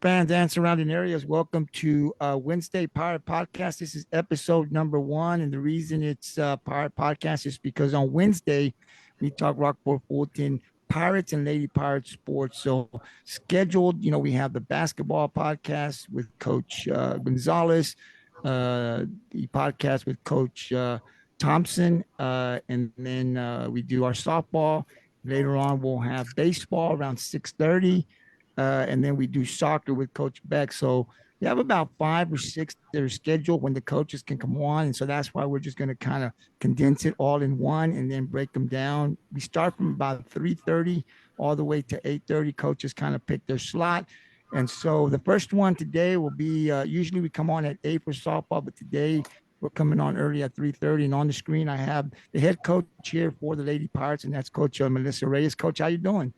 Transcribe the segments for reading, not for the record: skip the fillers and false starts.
Fans and surrounding areas, welcome to Wednesday Pirate Podcast. This is episode number 1, and the reason it's Pirate Podcast is because on Wednesday we talk Rockport Fulton Pirates and Lady Pirates sports. So scheduled, we have the basketball podcast with Coach Gonzalez, the podcast with Coach Thompson, and then we do our softball. Later on, we'll have baseball around 6:30. And then we do soccer with Coach Beck. So we have about 5 or 6 that are scheduled when the coaches can come on. And so that's why we're just going to kind of condense it all in one and then break them down. We start from about 3:30 all the way to 8:30. Coaches kind of pick their slot. And so the first one today will be, usually we come on at 8 for softball, but today we're coming on early at 3:30. And on the screen, I have the head coach here for the Lady Pirates, and that's Coach Melissa Reyes. Coach, how you doing?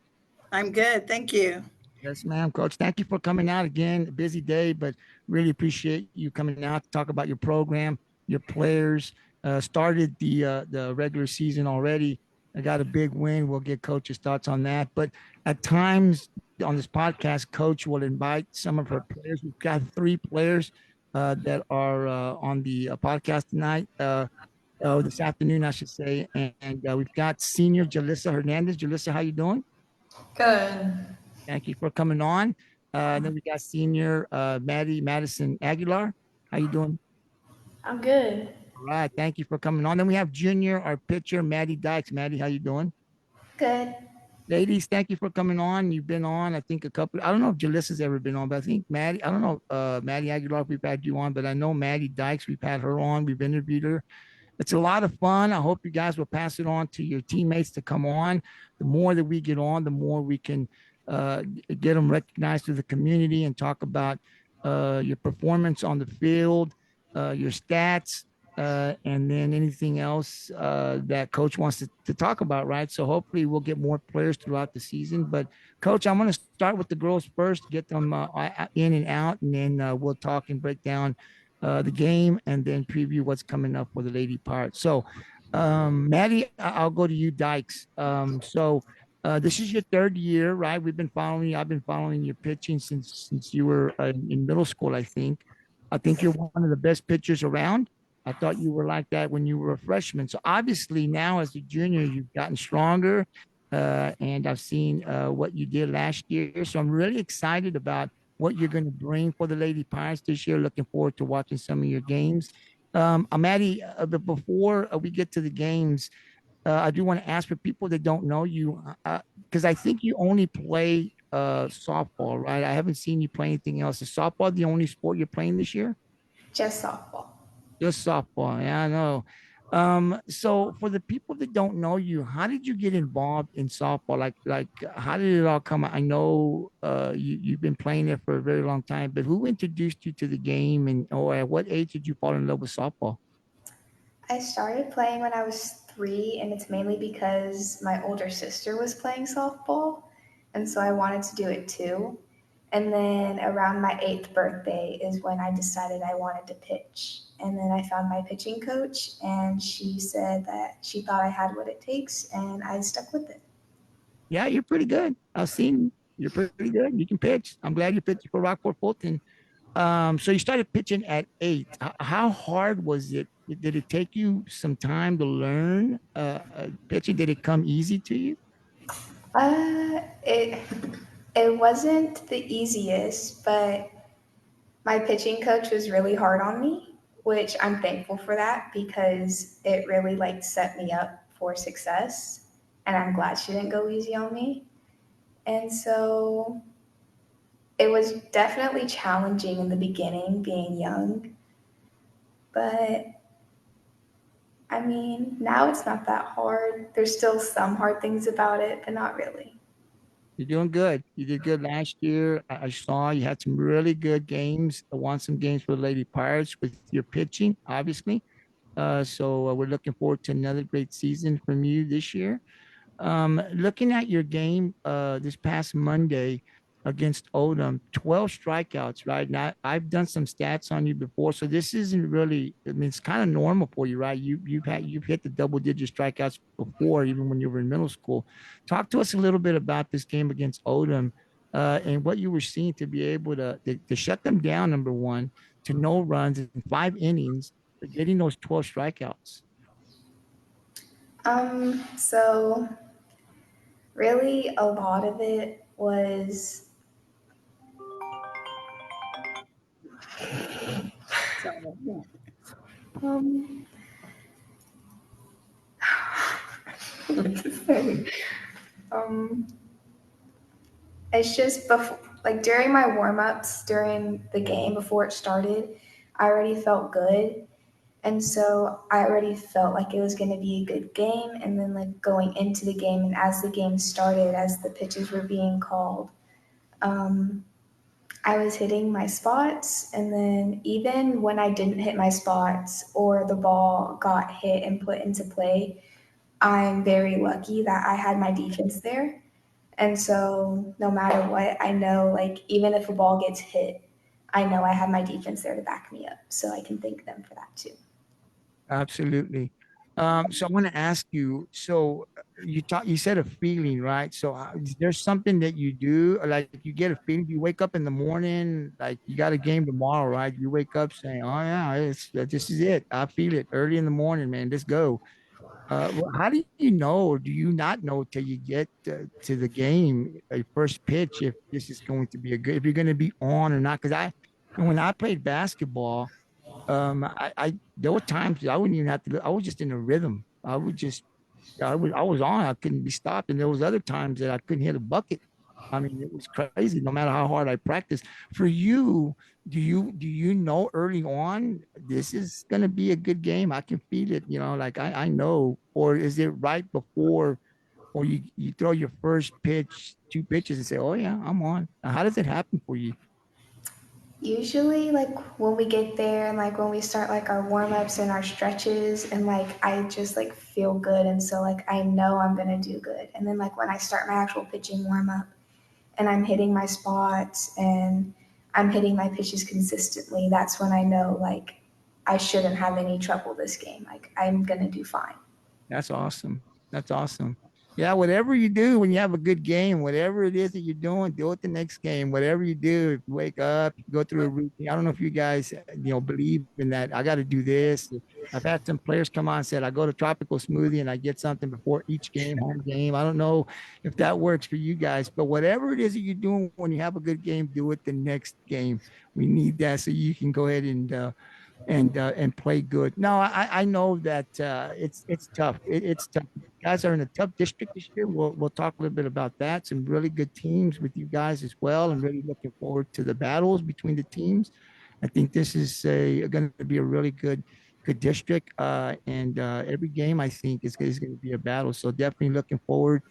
I'm good. Thank you. Yes, ma'am, Coach. Thank you for coming out again. A busy day, but really appreciate you coming out to talk about your program, your players. Started the regular season already. I got a big win. We'll get Coach's thoughts on that. But at times on this podcast, Coach will invite some of her players. We've got 3 players that are on the podcast tonight. This afternoon, I should say. And we've got senior Julissa Hernandez. Julissa, how you doing? Good. Thank you for coming on. Then we got senior Madysen Aguilar. How you doing? I'm good. All right. Thank you for coming on. Then we have junior, our pitcher, Maddy Dykes. Maddy, how you doing? Good. Ladies, thank you for coming on. You've been on, I think, I don't know if Julissa's ever been on, but I think Maddy, I don't know, Maddy Aguilar, if we've had you on, but I know Maddy Dykes, we've had her on. We've interviewed her. It's a lot of fun. I hope you guys will pass it on to your teammates to come on. The more that we get on, the more we can get them recognized to the community and talk about your performance on the field, your stats, and then anything else that Coach wants to talk about, right? So hopefully we'll get more players throughout the season. But Coach, I'm going to start with the girls first, get them in and out, and then we'll talk and break down the game and then preview what's coming up for the Lady Pirates. So Maddy, I'll go to you, Dykes. This is your 3rd year, right? I've been following your pitching since you were in middle school, I think. I think you're one of the best pitchers around. I thought you were like that when you were a freshman. So obviously now as a junior, you've gotten stronger. And I've seen what you did last year. So I'm really excited about what you're going to bring for the Lady Pirates this year. Looking forward to watching some of your games. Maddy, but before we get to the games, I do want to ask for people that don't know you, because I think you only play softball, right? I haven't seen you play anything else. Is softball the only sport you're playing this year? Just softball. Just softball. Yeah, I know. So for the people that don't know you, how did you get involved in softball? Like how did it all come out? I know you've been playing it for a very long time, but who introduced you to the game, and at what age did you fall in love with softball? I started playing when I was 3, and it's mainly because my older sister was playing softball, and so I wanted to do it too. And then around my 8th birthday is when I decided I wanted to pitch. And then I found my pitching coach, and she said that she thought I had what it takes, and I stuck with it. Yeah, you're pretty good. I've seen you're pretty good. You can pitch. I'm glad you pitched for Rockport Fulton. So you started pitching at 8. How hard was it? Did it take you some time to learn pitching? Did it come easy to you? It wasn't the easiest, but my pitching coach was really hard on me, which I'm thankful for that because it really set me up for success, and I'm glad she didn't go easy on me. And so it was definitely challenging in the beginning being young, but I mean, now it's not that hard. There's still some hard things about it, but not really. You're doing good. You did good last year. I saw you had some really good games. I won some games for the Lady Pirates with your pitching, obviously. So we're looking forward to another great season from you this year. Looking at your game this past Monday, against Odom, 12 strikeouts, right? Now I've done some stats on you before, so this isn't really, I mean, it's kind of normal for you, right? You've hit the double digit strikeouts before, even when you were in middle school. Talk to us a little bit about this game against Odom, and what you were seeing to be able to shut them down, number one, to no runs in 5 innings, getting those 12 strikeouts. So really a lot of it was um um it's just before, like during my warm-ups during the game before it started, I already felt good. And so I already felt like it was going to be a good game. And then, like, going into the game and as the game started, as the pitches were being called, um, I was hitting my spots. And then, even when I didn't hit my spots or the ball got hit and put into play, I'm very lucky that I had my defense there. And so, no matter what, I know, like, even if a ball gets hit, I know I have my defense there to back me up. So I can thank them for that too. Absolutely. So I want to ask you. So you said a feeling, right? So is there something that you do, or like you get a feeling? You wake up in the morning, like you got a game tomorrow, right? You wake up saying, "Oh yeah, this is it. I feel it early in the morning, man. Let's go." How do you know? Do you not know till you get to the game, a first pitch, if this is going to be if you're going to be on or not? Because when I played basketball. There were times I wouldn't even have to. I was just in a rhythm. I was on. I couldn't be stopped. And there was other times that I couldn't hit a bucket. I mean, it was crazy. No matter how hard I practiced. For you, do you know early on this is going to be a good game? I can feel it. Like I know. Or is it right before, or you throw your first pitch, two pitches, and say, "Oh yeah, I'm on." How does it happen for you? Usually, like when we get there and like when we start like our warm ups and our stretches, and like I just like feel good. And so, like, I know I'm gonna do good. And then, like, when I start my actual pitching warm up and I'm hitting my spots and I'm hitting my pitches consistently, that's when I know like I shouldn't have any trouble this game. Like, I'm gonna do fine. That's awesome. That's awesome. Yeah, whatever you do when you have a good game, whatever it is that you're doing, do it the next game. Whatever you do, if you wake up, you go through a routine. I don't know if you guys, believe in that. I got to do this. I've had some players come on and said, I go to Tropical Smoothie and I get something before each game, home game. I don't know if that works for you guys, but whatever it is that you're doing when you have a good game, do it the next game. We need that so you can go ahead and play good. No, I know that it's tough. It's tough. You guys are in a tough district this year. We'll talk a little bit about that. Some really good teams with you guys as well. I'm really looking forward to the battles between the teams. I think this is going to be a really good district. And every game I think is going to be a battle. So definitely looking forward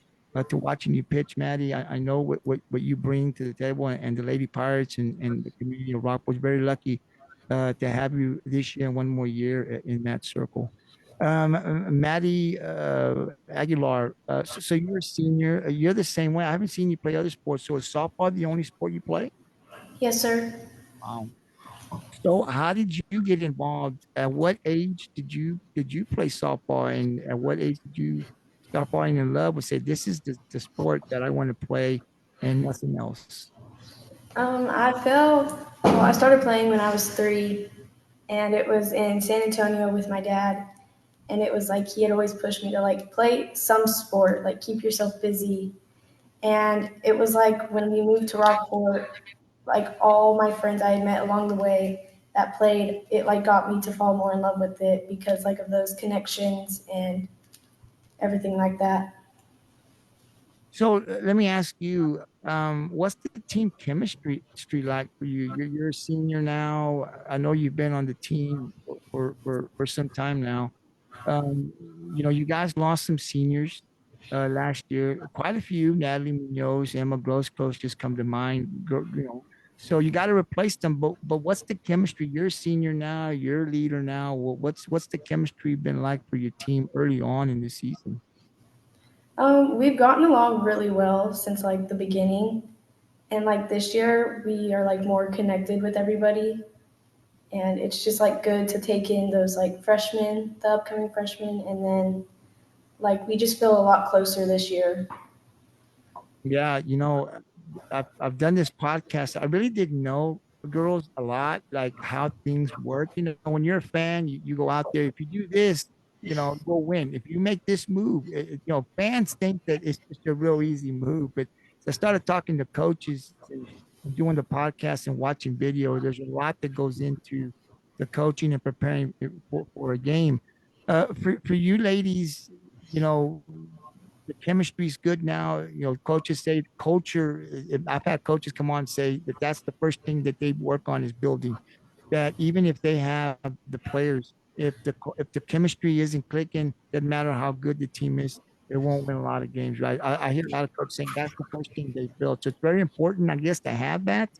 to watching you pitch, Maddie. I know what you bring to the table, and the Lady Pirates and the community of Rockport is very lucky to have you this year and one more year in that circle. Maddy Aguilar, so you're a senior. You're the same way. I haven't seen you play other sports. So is softball the only sport you play? Yes, sir. Wow. So how did you get involved? At what age did you play softball, and at what age did you start falling in love with, say, this is the sport that I want to play and nothing else? I started playing when I was 3, and it was in San Antonio with my dad. And it was like he had always pushed me to like play some sport, like keep yourself busy. And it was like when we moved to Rockport, like all my friends I had met along the way that played, it like got me to fall more in love with it because like of those connections and everything like that. So let me ask you, what's the team chemistry like for you? You're a senior now. I know you've been on the team for some time now. Um, you guys lost some seniors last year, quite a few. Natalie Munoz, Emma Grosclose just come to mind. So you got to replace them. But what's the chemistry? You're a senior now. You're a leader now. What's the chemistry been like for your team early on in the season? We've gotten along really well since like the beginning. And like this year, we are like more connected with everybody. And it's just like good to take in those like freshmen, the upcoming freshmen, and then like we just feel a lot closer this year. Yeah, I've done this podcast. I really didn't know girls a lot, like how things work. When you're a fan, you go out there. If you do this, go win. If you make this move, fans think that it's just a real easy move. But I started talking to coaches and doing the podcast and watching videos. There's a lot that goes into the coaching and preparing for a game. For you ladies, you know, the chemistry is good now. Coaches say culture. I've had coaches come on and say that that's the first thing that they work on is building. That even if they have the players, if the chemistry isn't clicking, doesn't matter how good the team is, they won't win a lot of games. Right? I hear a lot of coaches saying that's the first thing they build. So it's very important, I guess, to have that.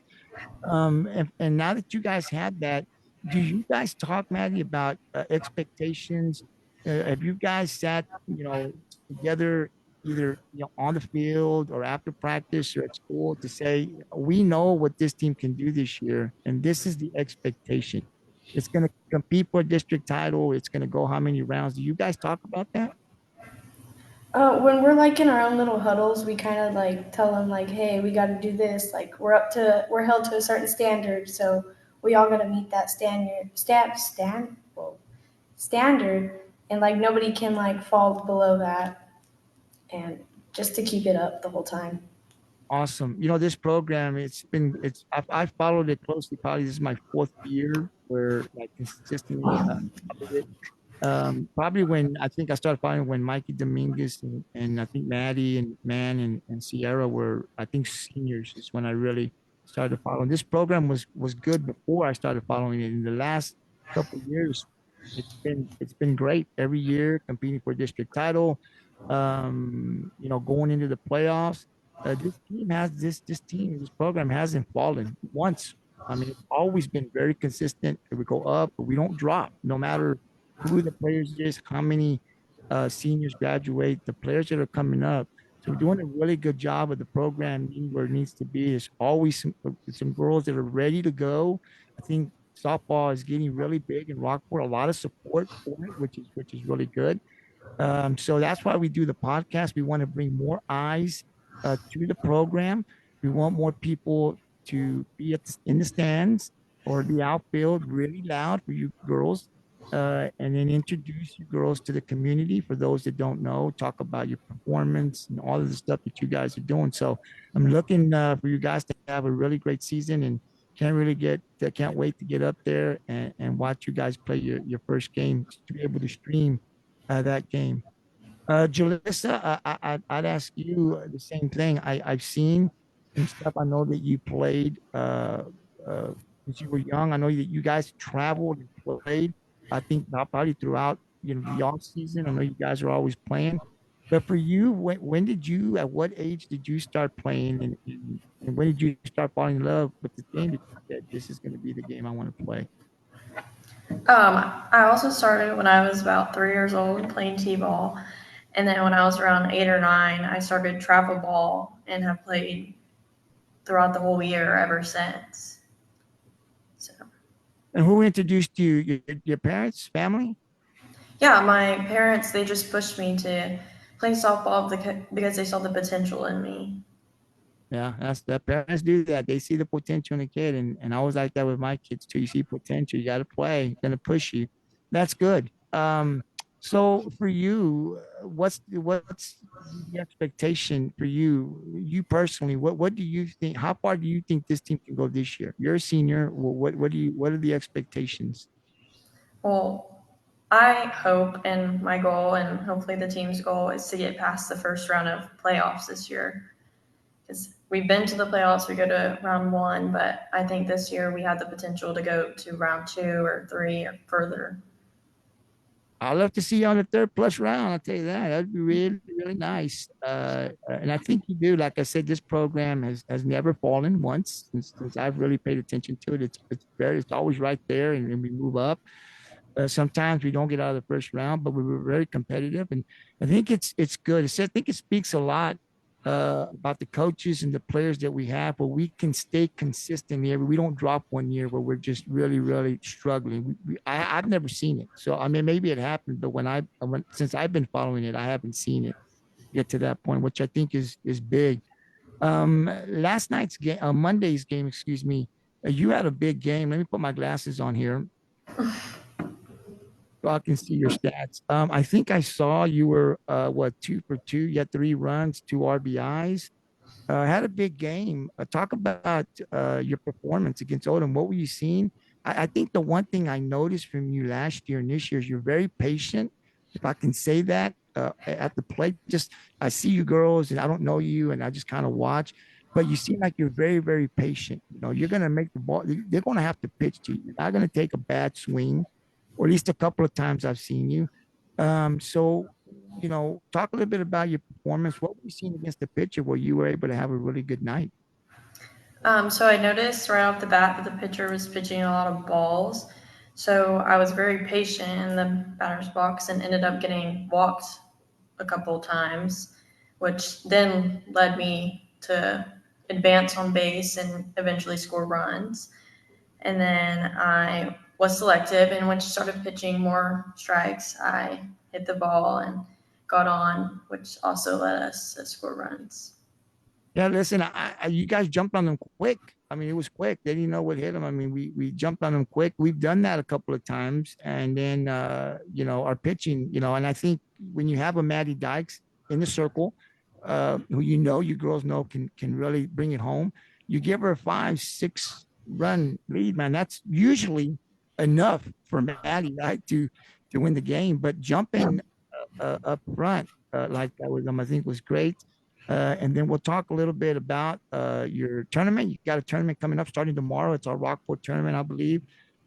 And now that you guys have that, do you guys talk, Maddie, about expectations? Have you guys sat, together either on the field or after practice or at school to say, we know what this team can do this year, and this is the expectation. It's going to compete for a district title. It's going to go how many rounds? Do you guys talk about that? When we're like in our own little huddles, we kind of like tell them like, hey, we got to do this. Like we're held to a certain standard, so we all got to meet that standard, and like nobody can like fall below that, and just to keep it up the whole time. Awesome. This program, I've followed it closely. Probably this is my fourth year where I consistently followed it. Probably when I think I started following when Mikey Dominguez and I think Maddie and Man and Sierra were, I think, seniors is when I really started following. This program was good before I started following it. In the last couple of years, it's been great. Every year competing for district title, going into the playoffs. This program hasn't fallen once. I mean, it's always been very consistent. We go up, but we don't drop, no matter who the players is, how many seniors graduate, the players that are coming up. So we're doing a really good job of the program being where it needs to be. There's always some girls that are ready to go. I think softball is getting really big in Rockport. A lot of support for it, which is really good. So that's why we do the podcast. We want to bring more eyes to the program. We want more people to be in the stands or the outfield really loud for you girls, and then introduce you girls to the community. For those that don't know, talk about your performance and all of the stuff that you guys are doing. So I'm looking for you guys to have a really great season, and can't wait to get up there and watch you guys play your first game to be able to stream that game. Julissa, I'd ask you the same thing. I've seen some stuff. I know that you played since you were young. I know that you guys traveled and played. I think probably throughout the off season. I know you guys are always playing. But for you, at what age did you start playing, and when did you start falling in love with the game that you said, this is going to be the game I want to play? I also started when I was about 3 years old playing t-ball, and then when I was around 8 or 9, I started travel ball and have played throughout the whole year ever since. So, And who introduced you? Your parents, family? yeah, my parents, they just pushed me to play softball because they saw the potential in me. Yeah, that's the parents do that. They see the potential in the kid, and I was like that with my kids too. You see potential, you got to play, going to push you. That's good. So for you, what's the expectation for you personally? What do you think? How far do you think this team can go this year? You're a senior. What are the expectations? Well, I hope and my goal and hopefully the team's goal is to get past the first round of playoffs this year. Because we've been to the playoffs, we go to round 1, but I think this year we have the potential to go to round 2 or 3 or further. I'd love to see you on the third plus round. I'll tell you that. That'd be really, really nice. And I think you do. Like I said, this program has never fallen once since I've really paid attention to it. It's always right there, and we move up. Sometimes we don't get out of the first round, but we were very competitive, and I think it's good. I think it speaks a lot about the coaches and the players that we have, but we can stay consistent here. We don't drop one year where we're just really, really struggling. I've never seen it. So, I mean, maybe it happened, but since I've been following it, I haven't seen it get to that point, which I think is big. Last night's game, Monday's game, excuse me, you had a big game. Let me put my glasses on here so I can see your stats. I think I saw you were, 2 for 2. You had 3 runs, 2 RBIs. Had a big game. Talk about your performance against Odom. What were you seeing? I think the one thing I noticed from you last year and this year is you're very patient, if I can say that, at the plate. Just I see you girls, and I don't know you, and I just kind of watch. But you seem like you're very, very patient. You know, you're gonna make the ball. They're gonna have to pitch to you. You're not gonna take a bad swing, or at least a couple of times I've seen you. So talk a little bit about your performance. What were you seeing against the pitcher where you were able to have a really good night? So I noticed right off the bat that the pitcher was pitching a lot of balls. So I was very patient in the batter's box and ended up getting walked a couple times, which then led me to advance on base and eventually score runs. And then I was selective, and when she started pitching more strikes, I hit the ball and got on, which also led us to score runs. Yeah, listen, you guys jumped on them quick. I mean, it was quick. They didn't know what hit them. I mean, we jumped on them quick. We've done that a couple of times, and then our pitching, and I think when you have a Maddy Dykes in the circle, who you girls know can really bring it home. You give her a 5-6 run lead, man. That's usually enough for Maddy, right, to win the game. But jumping up front like that with them, I think was great. And then we'll talk a little bit about your tournament. You got a tournament coming up starting tomorrow. It's our Rockport tournament, I believe.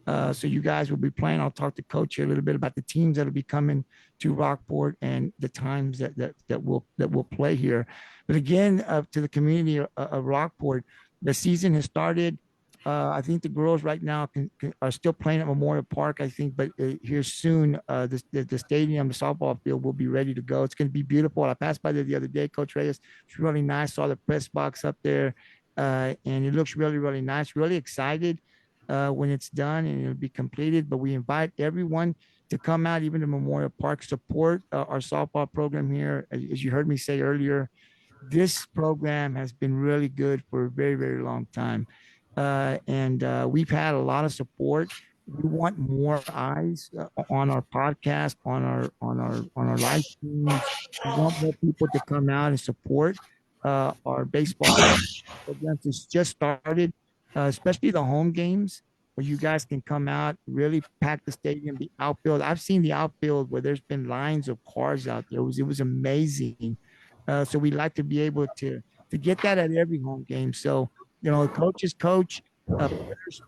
So you guys will be playing. I'll talk to Coach here a little bit about the teams that'll be coming to Rockport and the times that will play here. But again, to the community of Rockport, the season has started. I think the girls right now are still playing at Memorial Park, I think, but here soon, the stadium, the softball field will be ready to go. It's going to be beautiful. I passed by there the other day, Coach Reyes. It's really nice. Saw the press box up there, and it looks really, really nice. Really excited when it's done and it'll be completed. But we invite everyone to come out, even to Memorial Park, support our softball program here. As you heard me say earlier, this program has been really good for a very, very long time. And we've had a lot of support. We want more eyes on our podcast, on our live streams. We want more people to come out and support our baseball programs. It's just started, especially the home games where you guys can come out, really pack the stadium, the outfield. I've seen the outfield where there's been lines of cars out there. It was amazing. So we like to be able to get that at every home game. So coaches coach, players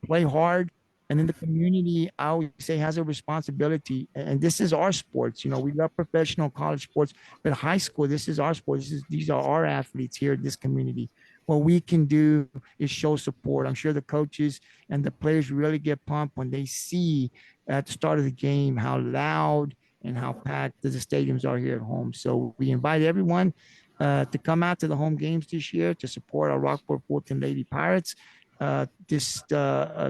play hard, and then the community, I always say, has a responsibility. And this is our sports. We love professional college sports, but high school, this is our sports. These are our athletes here in this community. What we can do is show support. I'm sure the coaches and the players really get pumped when they see at the start of the game how loud and how packed the stadiums are here at home. So we invite everyone to come out to the home games this year to support our Rockport Fulton Lady Pirates. This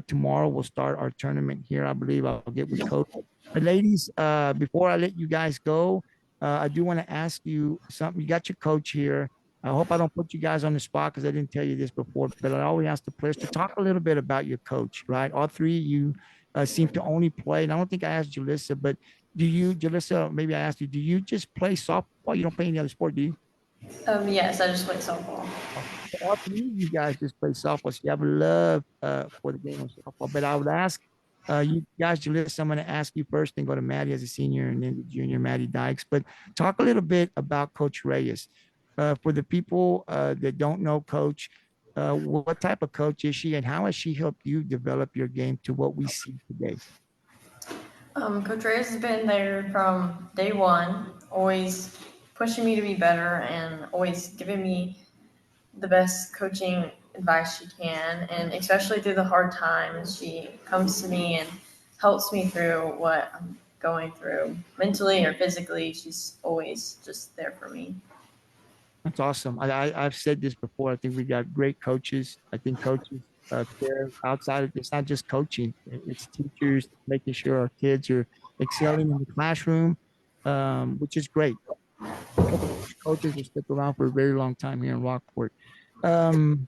tomorrow we'll start our tournament here. I believe I'll get with Coach. But ladies, before I let you guys go, I do want to ask you something. You got your coach here. I hope I don't put you guys on the spot because I didn't tell you this before, but I always ask the players to talk a little bit about your coach, right? All three of you seem to only play, and I don't think I asked Julissa, but Julissa, maybe I asked you, do you just play softball? You don't play any other sport, do you? Yes, I just played softball. So all three of you guys just play softball. So you have a love for the game of softball. But I would ask you guys, Julissa, I'm going to ask you first, then go to Maddy as a senior, and then the junior, Maddy Dykes. But talk a little bit about Coach Reyes. For the people that don't know Coach, what type of coach is she, and how has she helped you develop your game to what we see today? Coach Reyes has been there from day one, always pushing me to be better and always giving me the best coaching advice she can. And especially through the hard times, she comes to me and helps me through what I'm going through mentally or physically. She's always just there for me. That's awesome. I've said this before. I think we got great coaches. I think coaches care outside of it's not just coaching. It's teachers making sure our kids are excelling in the classroom, which is great. Coaches will stick around for a very long time here in Rockport. Um,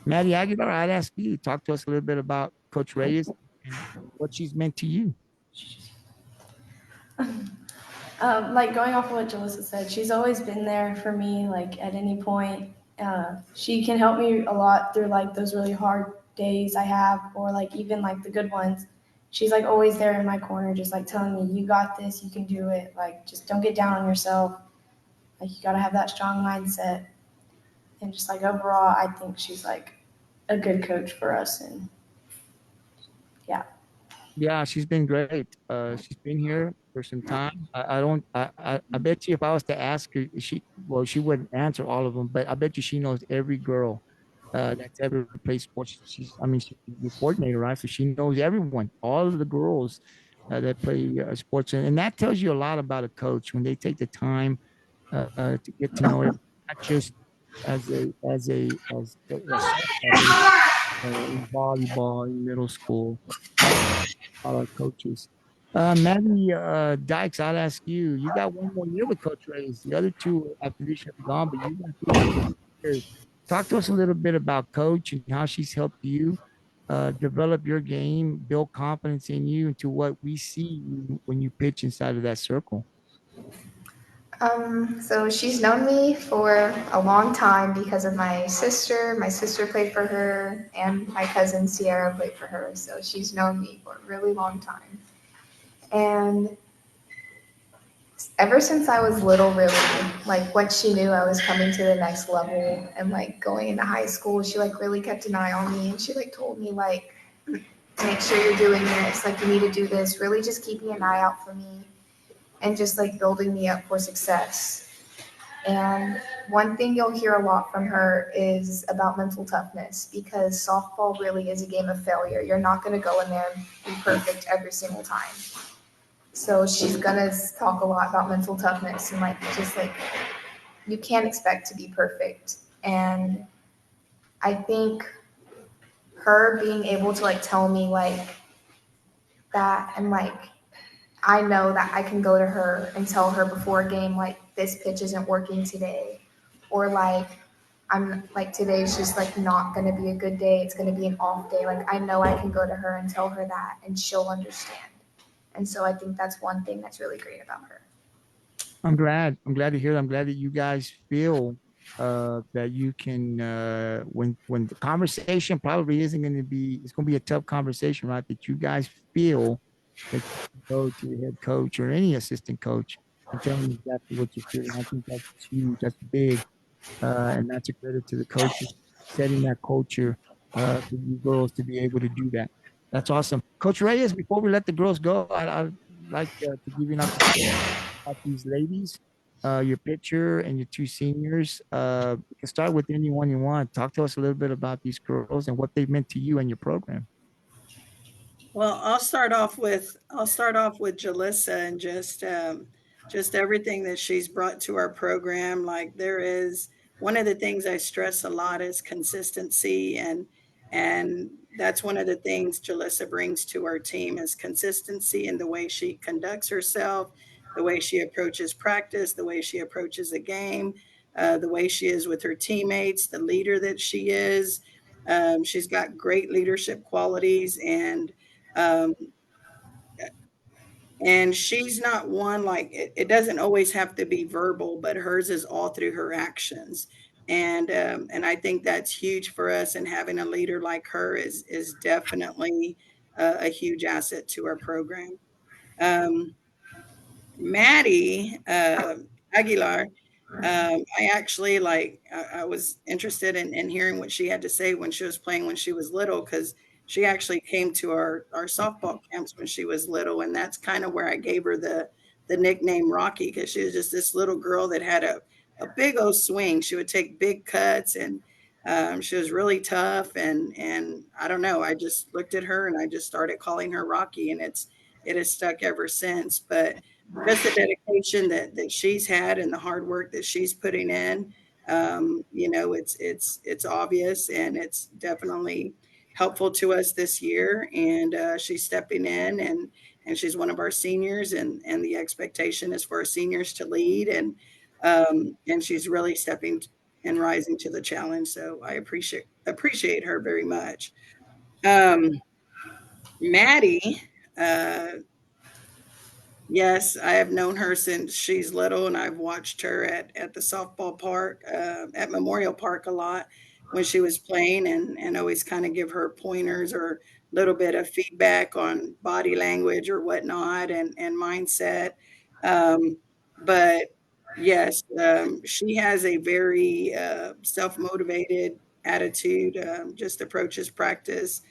Maddie Aguilar, I'd ask you to talk to us a little bit about Coach Reyes and what she's meant to you. Like going off of what Julissa said, she's always been there for me, like at any point. She can help me a lot through like those really hard days I have, or like even like the good ones. She's like always there in my corner, just like telling me, you got this, you can do it. Like, just don't get down on yourself. Like, you got to have that strong mindset. And just like overall, I think she's like a good coach for us. And yeah. Yeah, she's been great. She's been here for some time. I don't. I bet you if I was to ask her, she wouldn't answer all of them, but I bet you she knows every girl that's ever played sports. I mean, she's the coordinator, right? So she knows everyone, all of the girls that play sports, and that tells you a lot about a coach when they take the time to get to know it, not just as softball, but in volleyball in middle school. All our coaches. Maddy Dykes, I'll ask you. You got one more year with Coach Reyes. The other two after this year are gone, but you got 3 years. Talk to us a little bit about Coach and how she's helped you develop your game, build confidence in you into what we see when you pitch inside of that circle. So she's known me for a long time because of my sister. My sister played for her, and my cousin Sierra played for her. So she's known me for a really long time. And ever since I was little, really, like once she knew I was coming to the next level and like going into high school, she like really kept an eye on me, and she like told me like, make sure you're doing this, like you need to do this, really just keeping an eye out for me and just like building me up for success. And one thing you'll hear a lot from her is about mental toughness, because softball really is a game of failure. You're not going to go in there and be perfect every single time. So she's going to talk a lot about mental toughness and like just like you can't expect to be perfect. And I think her being able to like tell me like that, and like I know that I can go to her and tell her before a game, like, this pitch isn't working today. Or like, I'm like, today's just like not going to be a good day. It's going to be an off day. Like, I know I can go to her and tell her that and she'll understand. And so I think that's one thing that's really great about her. I'm glad. I'm glad to hear that. I'm glad that you guys feel that you can when the conversation probably isn't going to be it's going to be a tough conversation, right? That you guys feel that you can go to your head coach or any assistant coach and tell them exactly what you're feeling. I think that's huge. That's big, and that's a credit to the coaches setting that culture for you girls to be able to do that. That's awesome, Coach Reyes. Before we let the girls go, I'd like to give you an opportunity about these ladies, your pitcher and your 2 seniors. You can start with anyone you want. Talk to us a little bit about these girls and what they've meant to you and your program. Well, I'll start off with Julissa and just everything that she's brought to our program. Like there is one of the things I stress a lot is consistency, and that's one of the things Julissa brings to our team is consistency in the way she conducts herself, the way she approaches practice, the way she approaches a game, the way she is with her teammates, the leader that she is. She's got great leadership qualities, um, and she's not one like it doesn't always have to be verbal, but hers is all through her actions. And I think that's huge for us. And having a leader like her is definitely a huge asset to our program. Um, Maddie Aguilar, I actually I was interested in hearing what she had to say when she was playing when she was little, because she actually came to our softball camps when she was little, and that's kind of where I gave her the nickname Rocky, because she was just this little girl that had a big old swing. She would take big cuts, and she was really tough. And I don't know, I just looked at her and I just started calling her Rocky, and it has stuck ever since. But just the dedication that she's had and the hard work that she's putting in. It's obvious, and it's definitely helpful to us this year. And she's stepping in, and she's one of our seniors, and the expectation is for our seniors to lead, and she's really stepping and rising to the challenge. So I appreciate her very much. Um, Maddie, uh, yes, I have known her since she's little, and I've watched her at the softball park, at Memorial Park a lot when she was playing, and always kind of give her pointers or a little bit of feedback on body language or whatnot, and mindset. Um, but yes, she has a very self motivated attitude, just approaches practice.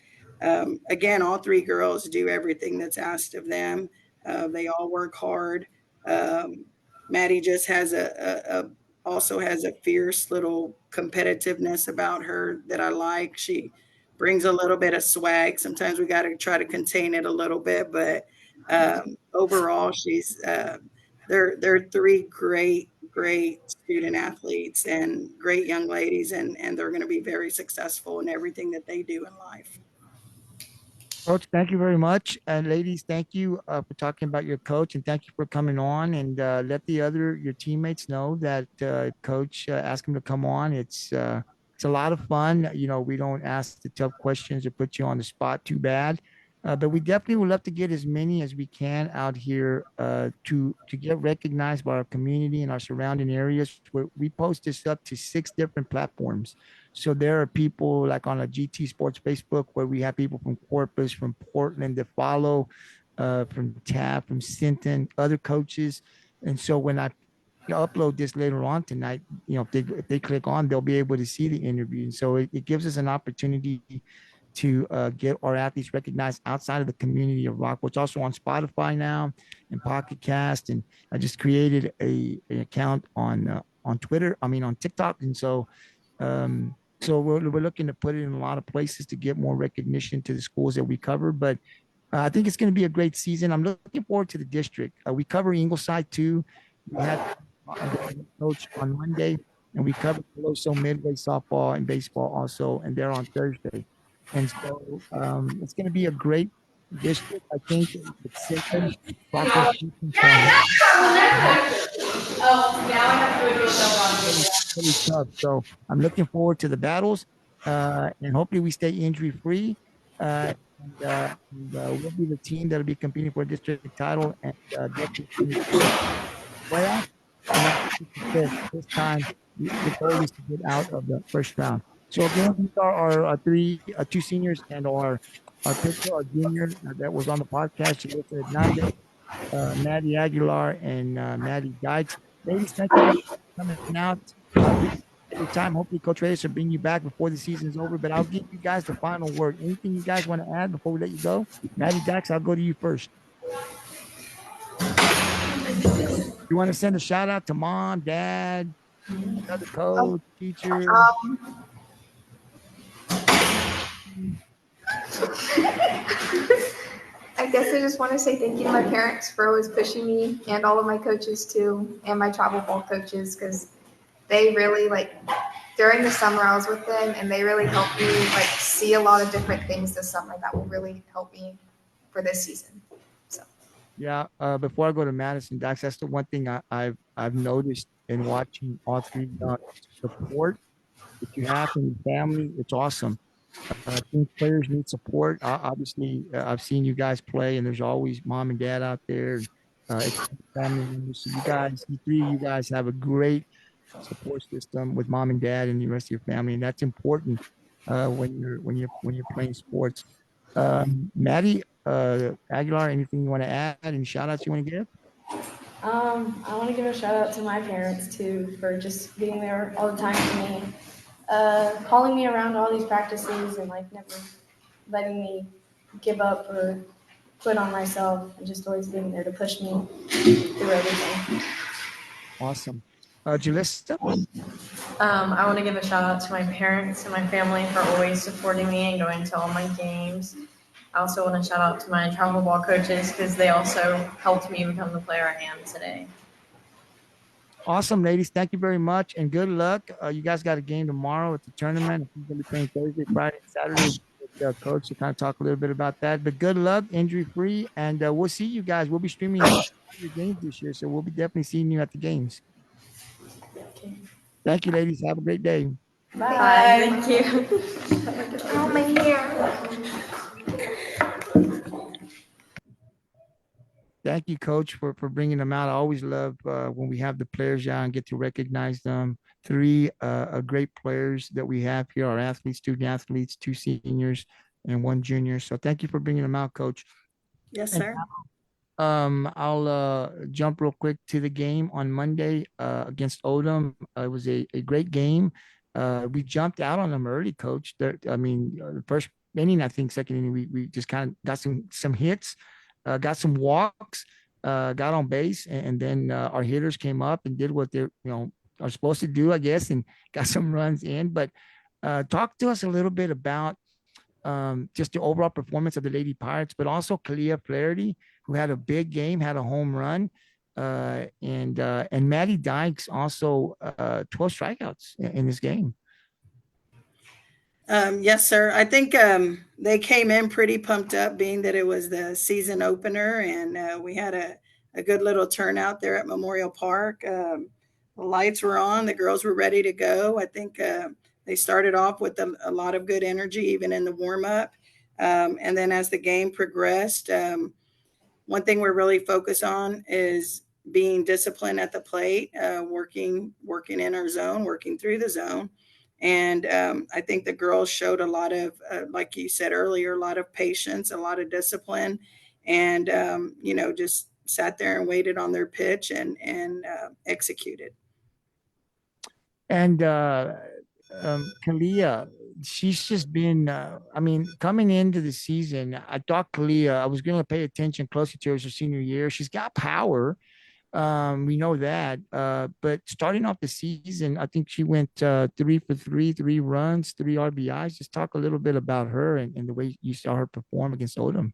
Again, all three girls do everything that's asked of them. They all work hard. Um, Maddie just has also has a fierce little competitiveness about her that I like. She brings a little bit of swag. Sometimes we got to try to contain it a little bit, but overall, they're three great student athletes and great young ladies, and they're going to be very successful in everything that they do in life. Coach, thank you very much. And ladies, thank you for talking about your coach, and thank you for coming on. And let your teammates know that Coach asked him to come on. It's a lot of fun. You know, we don't ask the tough questions or put you on the spot too bad, but we definitely would love to get as many as we can out here to get recognized by our community and our surrounding areas. We post this up to 6 different platforms. So there are people like on a GT Sports Facebook where we have people from Corpus, from Portland that follow, from Taft, from Sinton, other coaches. And so when I upload this later on tonight, if they click on, they'll be able to see the interview. And so it gives us an opportunity to get our athletes recognized outside of the community of Rockville. It's also on Spotify now and Pocket Cast. And I just created an account on Twitter. I mean, on TikTok. And so we're looking to put it in a lot of places to get more recognition to the schools that we cover. But I think it's going to be a great season. I'm looking forward to the district. We cover Ingleside too. We had coach on Monday, and we covered Coloso Midway softball and baseball also, and they're on Thursday. And so it's going to be a great district. I think it's Sinton, Rockwell, Oh, now I have to do it really tough. So I'm looking forward to the battles, and hopefully we stay injury free. We'll be the team that'll be competing for a district title and definitely playoff. And like I said, this time the goal is to get out of the first round. So again, these are our two seniors and our pitcher, our junior that was on the podcast, Julissa Hernandez, Maddie Aguilar, and Maddy Dykes. Ladies, thank you for coming out. Every time, hopefully, Coach Reyes will bring you back before the season is over. But I'll give you guys the final word. Anything you guys want to add before we let you go? Maddy Dykes, I'll go to you first. You want to send a shout out to mom, dad, another coach, teacher? I guess I just want to say thank you to my parents for always pushing me, and all of my coaches too, and my travel ball coaches, because they really during the summer I was with them, and they really helped me see a lot of different things this summer that will really help me for this season. So Yeah. Before I go to Madysen Dykes, that's the one thing I've noticed in watching all three support that you have from your family. It's awesome. I think players need support. Obviously, I've seen you guys play, and there's always mom and dad out there, family members. So you three of you guys have a great support system with mom and dad and the rest of your family, and that's important when you're playing sports. Maddy Aguilar, anything you want to add? Any shout outs you want to give? I want to give a shout out to my parents too for just being there all the time for me, calling me around to all these practices and never letting me give up or quit on myself, and just always being there to push me through everything. Awesome. Julissa? I want to give a shout out to my parents and my family for always supporting me and going to all my games. I also want to shout out to my travel ball coaches because they also helped me become the player I am today. Awesome, ladies. Thank you very much, and good luck. You guys got a game tomorrow at the tournament. You're going to be playing Thursday, Friday, and Saturday with Coach to kind of talk a little bit about that. But good luck, injury free, and we'll see you guys. We'll be streaming your games this year, so we'll be definitely seeing you at the games. Okay. Thank you, ladies. Have a great day. Bye. Thank you. Oh, my hair. Thank you, Coach, for bringing them out. I always love when we have the players out and get to recognize them. Three great players that we have here are athletes, student athletes, two seniors, and one junior. So thank you for bringing them out, Coach. Yes, And sir. I'll jump real quick to the game on Monday against Odom. It was a great game. We jumped out on them early, Coach. I mean, the first inning, I think, second inning, we just kind of got some hits, got some walks, got on base, and then our hitters came up and did what they are supposed to do, I guess, and got some runs in. But talk to us a little bit about just the overall performance of the Lady Pirates, but also Kalia Flaherty, who had a big game, had a home run, and Maddy Dykes also 12 strikeouts in this game. Yes, sir. I think they came in pretty pumped up, being that it was the season opener, and we had a good little turnout there at Memorial Park. The lights were on, the girls were ready to go. I think they started off with a lot of good energy, even in the warm up. And then as the game progressed, one thing we're really focused on is being disciplined at the plate, working in our zone, working through the zone. And I think the girls showed a lot of, like you said earlier, a lot of patience, a lot of discipline, and just sat there and waited on their pitch and executed. And Kalia, she's just been, I mean, coming into the season, I thought Kalia, I was going to pay attention closely to her as her senior year. She's got power. We know that. But starting off the season, I think she went 3 for 3, 3 runs, 3 RBIs. Just talk a little bit about her and the way you saw her perform against Odom.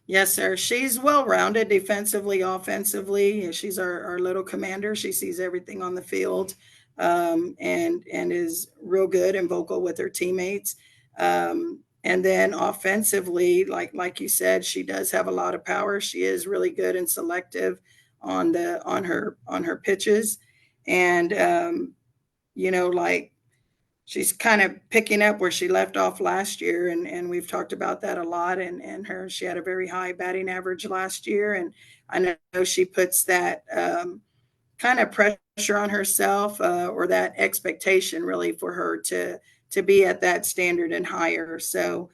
Yes, sir. She's well rounded defensively, offensively. She's our little commander. She sees everything on the field, and is real good and vocal with her teammates. And then offensively, like you said, she does have a lot of power. She is really good and selective on her pitches, and like she's kind of picking up where she left off last year, and we've talked about that a lot. And she had a very high batting average last year, and I know she puts that kind of pressure on herself, or that expectation really for her to be at that standard and higher. So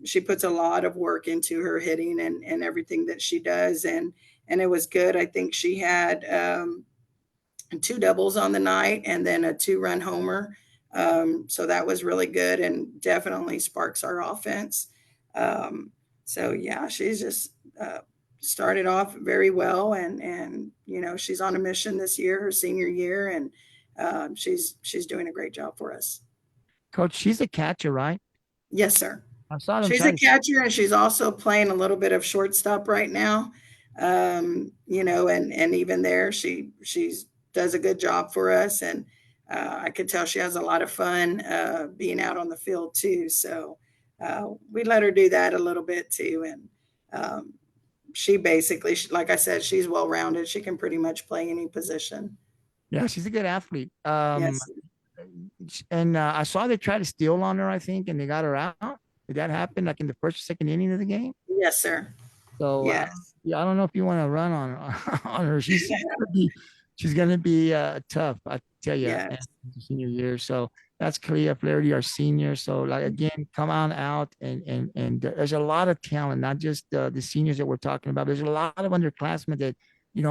she puts a lot of work into her hitting and everything that she does, and it was good. I think she had 2 doubles on the night and then a 2-run homer. So that was really good and definitely sparks our offense. So yeah, she's just started off very well, and she's on a mission this year, her senior year, and she's doing a great job for us. Coach, she's a catcher, right? Yes, sir. I saw them She's try a catcher, and she's also playing a little bit of shortstop right now. And even there, she's does a good job for us, and I could tell she has a lot of fun being out on the field too. So we let her do that a little bit too, and she basically, like I said, she's well rounded. She can pretty much play any position. Yeah, she's a good athlete. Yes, And I saw they try to steal on her, I think, and they got her out. Did that happen like in the first or second inning of the game? yes, sir. So Yes, yeah, I don't know if you want to run on on her. She's gonna be tough, I tell you, yes. senior year. So that's Kalia Flaherty, our senior. So like again, come on out and there's a lot of talent, not just the seniors that we're talking about. There's a lot of underclassmen that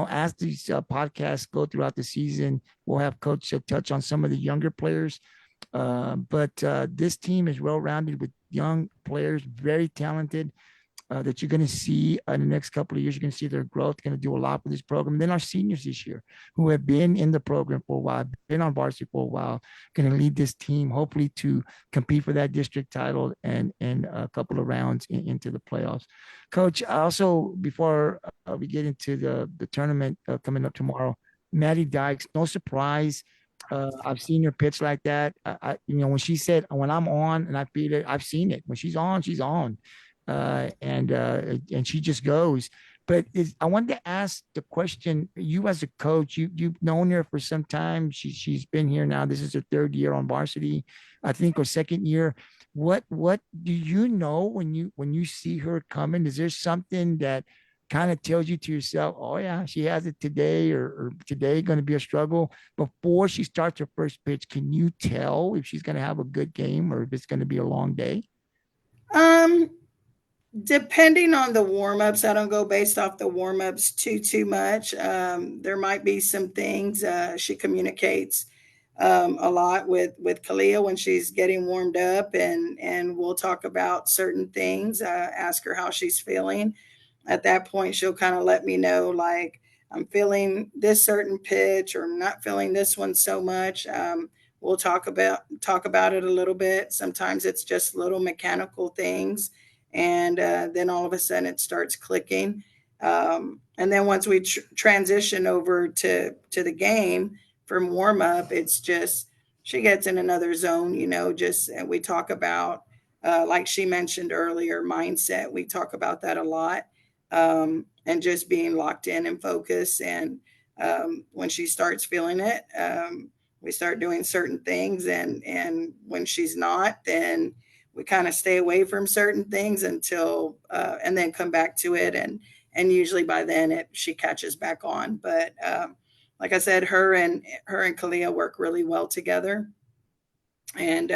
as these podcasts go throughout the season, we'll have Coach touch on some of the younger players. But this team is well rounded with young players, very talented that you're going to see in the next couple of years. You're going to see their growth, going to do a lot for this program. And then our seniors this year, who have been in the program for a while, been on varsity for a while, going to lead this team, hopefully to compete for that district title and a couple of rounds into the playoffs. Coach, also, before we get into the tournament coming up tomorrow, Maddy Dykes, no surprise. I've seen her pitch like that. When she said, "When I'm on and I feel it," I've seen it. When she's on, she's on, and she just goes. But I wanted to ask the question: you as a coach, you've known her for some time. She's been here now. This is her third year on varsity, I think, or second year. What do you know when you see her coming? Is there something that kind of tells you to yourself, oh yeah, she has it today, or today going to be a struggle before she starts her first pitch? Can you tell if she's going to have a good game or if it's going to be a long day? Um, Depending on the warm-ups, I don't go based off the warm-ups too much. There might be some things she communicates a lot with Kalia when she's getting warmed up, and we'll talk about certain things. Ask her how she's feeling. At that point, she'll kind of let me know, like, I'm feeling this certain pitch, or I'm not feeling this one so much. We'll talk about it a little bit. Sometimes it's just little mechanical things, and then all of a sudden it starts clicking. And then once we transition over to the game from warm up, it's just she gets in another zone. Just and we talk about, like she mentioned earlier, mindset. We talk about that a lot, and just being locked in and focused. And when she starts feeling it, we start doing certain things, and when she's not, then we kind of stay away from certain things until and then come back to it, and usually by then she catches back on. But like I said, her and Kalia work really well together. And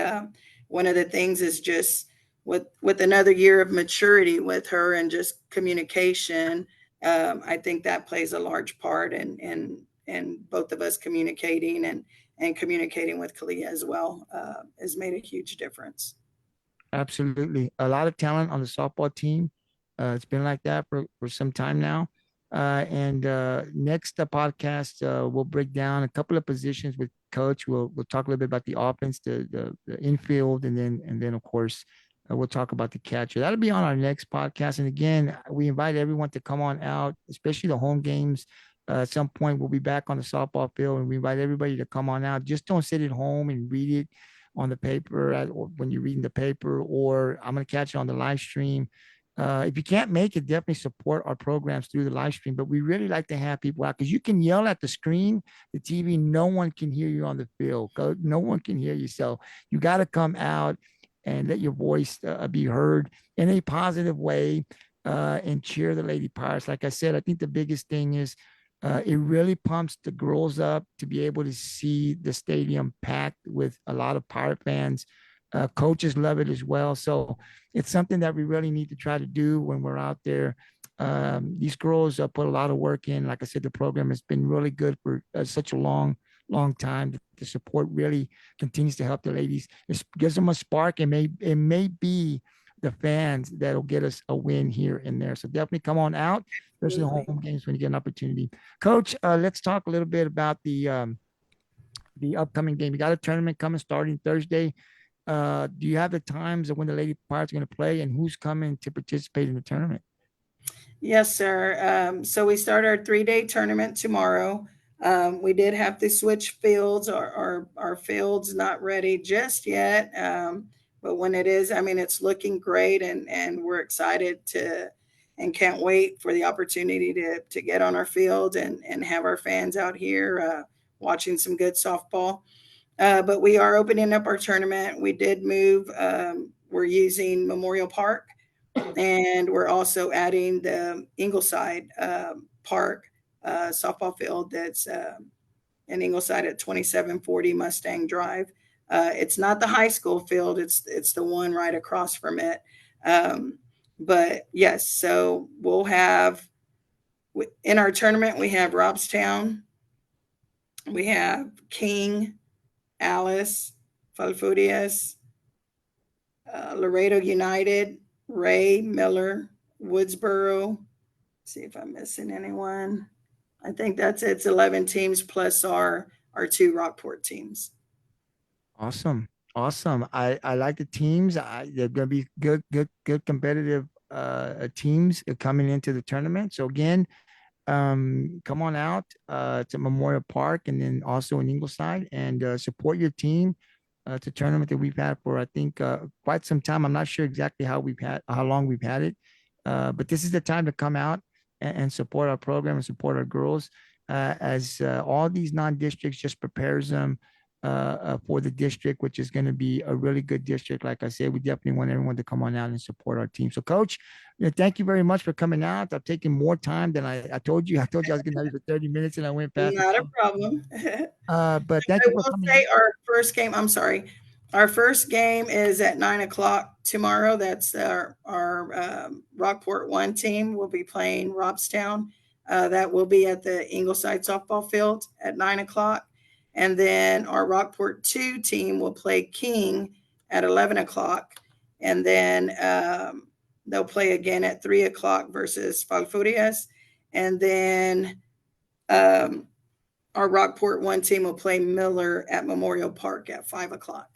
one of the things is just with another year of maturity with her and just communication. I think that plays a large part in both of us communicating, and communicating with Kalia as well has made a huge difference. Absolutely. A lot of talent on the softball team. It's been like that for some time now. And next podcast, we'll break down a couple of positions with coach. We'll talk a little bit about the offense, the infield, and then of course we'll talk about the catcher. That'll be on our next podcast. And again, we invite everyone to come on out, especially the home games. At some point, we'll be back on the softball field, and we invite everybody to come on out. Just don't sit at home and read it on the paper, or when you're reading the paper, or I'm going to catch it on the live stream. If you can't make it, definitely support our programs through the live stream. But we really like to have people out, because you can yell at the screen, the TV, no one can hear you on the field. No one can hear you. So you got to come out and let your voice be heard in a positive way, and cheer the Lady Pirates. Like I said, I think the biggest thing is it really pumps the girls up to be able to see the stadium packed with a lot of Pirate fans. Coaches love it as well. So it's something that we really need to try to do when we're out there. These girls put a lot of work in. Like I said, the program has been really good for such a long time. The support really continues to help the ladies. It gives them a spark, and it may be the fans that'll get us a win here and there. So definitely come on out, especially the home games when you get an opportunity. Coach, let's talk a little bit about the upcoming game. You got a tournament coming starting Thursday. Do you have the times of when the Lady Pirates are going to play, and who's coming to participate in the tournament? Yes, sir. So we start our 3-day tournament tomorrow. We did have to switch fields. Our field's not ready just yet. But when it is, I mean, it's looking great, and we're excited and can't wait for the opportunity to get on our field and have our fans out here watching some good softball. But we are opening up our tournament. We did move. We're using Memorial Park, and we're also adding the Ingleside Park softball field that's in Ingleside at 2740 Mustang Drive. It's not the high school field. It's the one right across from it. But yes, so we'll have in our tournament, we have Robstown, we have King, Alice, Falfurrias, Laredo United, Ray, Miller, Woodsboro. See if I'm missing anyone. I think that's it. It's 11 teams plus our 2 Rockport teams. Awesome. Awesome. I like the teams. They're going to be good competitive teams coming into the tournament. So again, come on out to Memorial Park and then also in Ingleside and support your team. It's a tournament that we've had for I think quite some time. I'm not sure exactly how long we've had it, but this is the time to come out and support our program and support our girls as all these non-districts just prepares them for the district, which is going to be a really good district. Like I said, we definitely want everyone to come on out and support our team. So, Coach, thank you very much for coming out. I've taken more time than I told you. I told you I was going to have you for 30 minutes, and I went past. Not a problem. But thank I you for will coming say out. our first game, I'm sorry, our first game is at 9 o'clock tomorrow. That's our Rockport 1 team will be playing Robstown. That will be at the Ingleside softball field at 9 o'clock. And then our Rockport 2 team will play King at 11 o'clock. And then they'll play again at 3 o'clock versus Falfurias. And then our Rockport 1 team will play Miller at Memorial Park at 5 o'clock.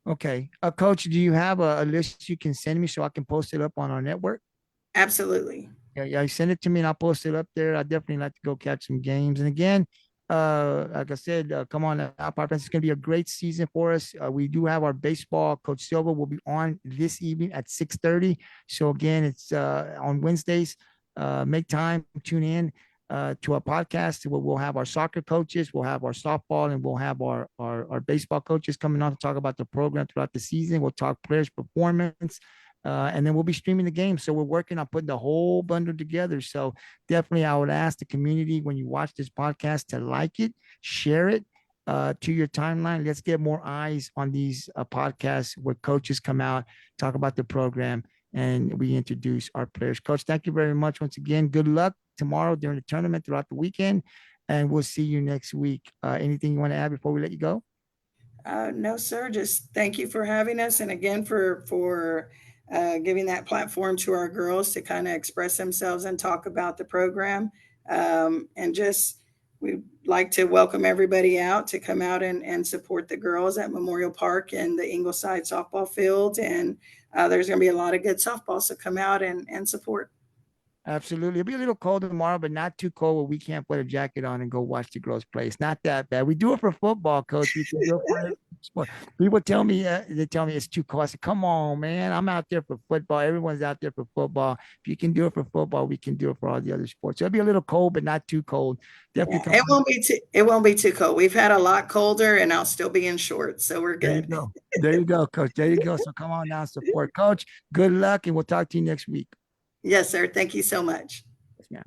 Okay. Coach, do you have a list you can send me so I can post it up on our network? Absolutely. Yeah, send it to me and I'll post it up there. I definitely like to go catch some games. And again, like I said, come on out, Pirates. It's going to be a great season for us. We do have our baseball. Coach Silva will be on this evening at 6:30. So again, it's on Wednesdays. Make time, tune in to our podcast where we'll have our soccer coaches, we'll have our softball, and we'll have our baseball coaches coming on to talk about the program throughout the season. We'll talk players' performance. And then we'll be streaming the game. So we're working on putting the whole bundle together. So definitely, I would ask the community when you watch this podcast to like it, share it to your timeline. Let's get more eyes on these podcasts where coaches come out, talk about the program, and we introduce our players. Coach, thank you very much once again. Good luck tomorrow during the tournament throughout the weekend, and we'll see you next week. Anything you want to add before we let you go? No, sir. Just thank you for having us, and again for giving that platform to our girls to kind of express themselves and talk about the program. And just we'd like to welcome everybody out to come out and support the girls at Memorial Park and the Ingleside softball field. And there's going to be a lot of good softball, so come out and support. Absolutely. It'll be a little cold tomorrow, but not too cold where we can't put a jacket on and go watch the girls play. It's not that bad. We do it for football, coach. We can do it for sport. People tell me, they tell me it's too cold. I said, come on, man. I'm out there for football. Everyone's out there for football. If you can do it for football, we can do it for all the other sports. So it'll be a little cold, but not too cold. Definitely Yeah, come on. it won't be too cold. We've had a lot colder and I'll still be in shorts, so we're There you good. go. There you go, coach. There you go. So come on down, support. Coach, good luck, and we'll talk to you next week. Yes, sir. Thank you so much. Yes, ma'am.